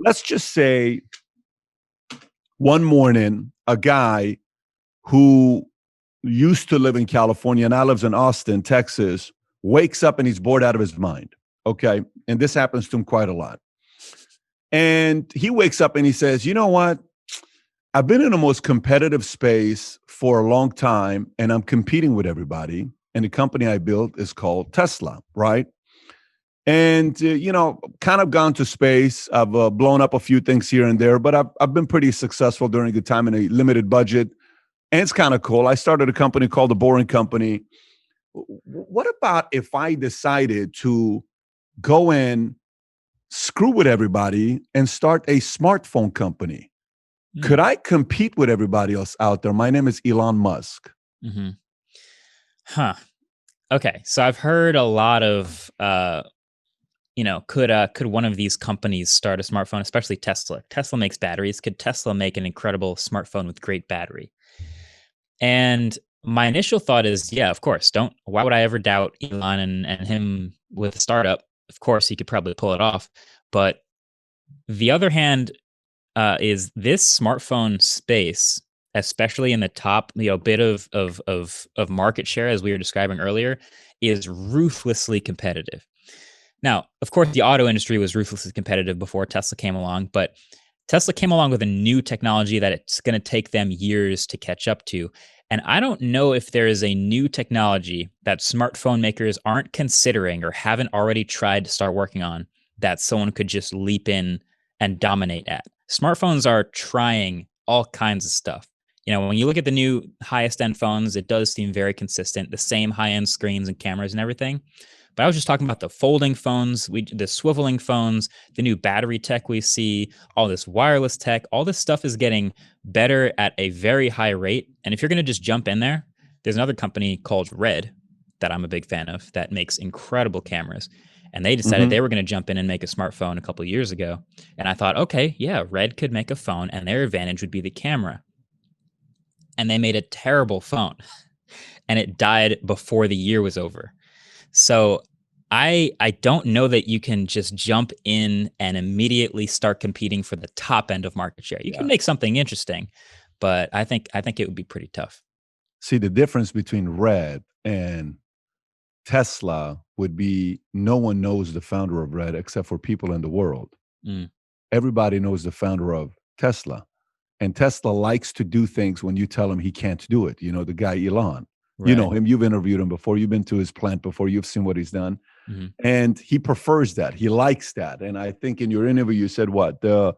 let's just say one morning, a guy who used to live in California, now lives in Austin, Texas, wakes up and he's bored out of his mind. Okay. And this happens to him quite a lot. And he wakes up and he says, you know what? I've been in the most competitive space for a long time, and I'm competing with everybody. And the company I built is called Tesla, right? And, kind of gone to space. I've blown up a few things here and there, but I've been pretty successful during the time in a limited budget. And it's kind of cool. I started a company called The Boring Company. What about if I decided to go in, screw with everybody, and start a smartphone company? Could I compete with everybody else out there? My name is Elon Musk. Mm-hmm. Huh. Okay. So I've heard a lot of, could one of these companies start a smartphone, especially Tesla? Tesla makes batteries. Could Tesla make an incredible smartphone with great battery? And my initial thought is, yeah, of course. Why would I ever doubt Elon and him with a startup? Of course, he could probably pull it off. But the other hand, is this smartphone space, especially in the top, bit of market share, as we were describing earlier, is ruthlessly competitive. Now, of course, the auto industry was ruthlessly competitive before Tesla came along, but Tesla came along with a new technology that it's going to take them years to catch up to. And I don't know if there is a new technology that smartphone makers aren't considering or haven't already tried to start working on that someone could just leap in and dominate at. Smartphones are trying all kinds of stuff. When you look at the new highest end phones, it does seem very consistent, the same high end screens and cameras and everything. But I was just talking about the folding phones, the swiveling phones, the new battery tech we see, all this wireless tech, all this stuff is getting better at a very high rate. And if you're going to just jump in there's another company called Red that I'm a big fan of that makes incredible cameras. And they decided they were going to jump in and make a smartphone a couple of years ago. And I thought, okay, yeah, Red could make a phone and their advantage would be the camera. And they made a terrible phone and it died before the year was over. So I don't know that you can just jump in and immediately start competing for the top end of market share. You can make something interesting, but I think it would be pretty tough. See, the difference between Red and Tesla would be no one knows the founder of Red except for people in the world. Everybody knows the founder of Tesla. And Tesla likes to do things when you tell him he can't do it. The guy Elon. Right. You know him. You've interviewed him before. You've been to his plant before. You've seen what he's done. And he prefers that. He likes that. And I think in your interview, you said what? The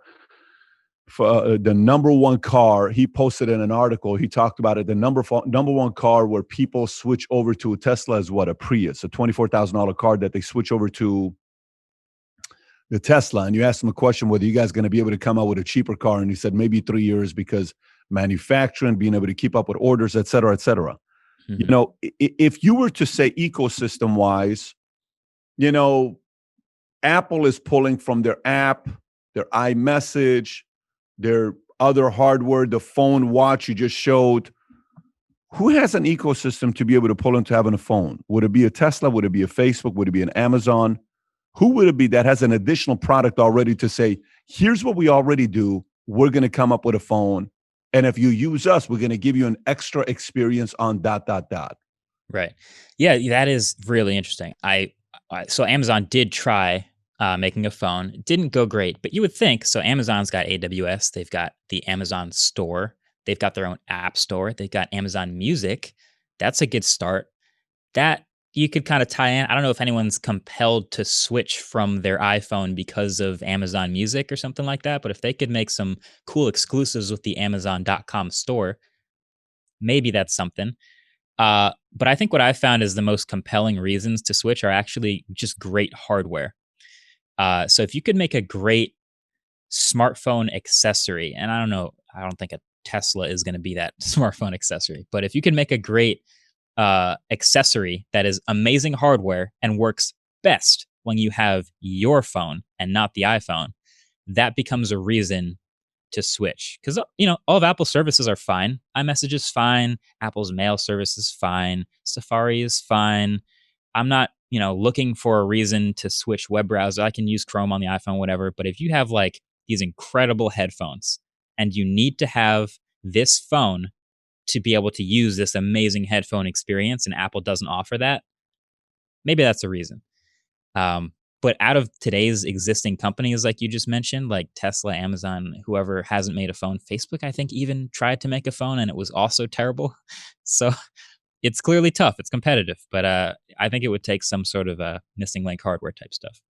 number one car, he posted in an article, he talked about it, the number one car where people switch over to a Tesla is what? A Prius, a $24,000 car that they switch over to the Tesla. And you asked him a question, whether you guys are going to be able to come out with a cheaper car. And he said, maybe 3 years, because manufacturing, being able to keep up with orders, et cetera, et cetera. If you were to say ecosystem wise, Apple is pulling from their app, their iMessage, their other hardware, the phone, watch you just showed. Who has an ecosystem to be able to pull into having a phone? Would it be a Tesla? Would it be a Facebook? Would it be an Amazon? Who would it be that has an additional product already to say, here's what we already do. We're going to come up with a phone. And if you use us, we're going to give you an extra experience on ... Right. Yeah, that is really interesting. So Amazon did try making a phone. It didn't go great, but you would think, so Amazon's got AWS, they've got the Amazon store, they've got their own app store, they've got Amazon Music. That's a good start. That you could kind of tie in. I don't know if anyone's compelled to switch from their iPhone because of Amazon Music or something like that, but if they could make some cool exclusives with the Amazon.com store, maybe that's something. But I think what I found is the most compelling reasons to switch are actually just great hardware. So if you could make a great smartphone accessory, and I don't think a Tesla is going to be that smartphone accessory, but if you can make a great accessory that is amazing hardware and works best when you have your phone and not the iPhone, that becomes a reason to switch. Because, all of Apple's services are fine. iMessage is fine. Apple's mail service is fine. Safari is fine. I'm not, looking for a reason to switch web browser. I can use Chrome on the iPhone, whatever. But if you have like these incredible headphones, and you need to have this phone to be able to use this amazing headphone experience, and Apple doesn't offer that, maybe that's the reason. But out of today's existing companies, like you just mentioned, like Tesla, Amazon, whoever hasn't made a phone, Facebook, I think, even tried to make a phone and it was also terrible. So it's clearly tough. It's competitive, but I think it would take some sort of missing link hardware type stuff.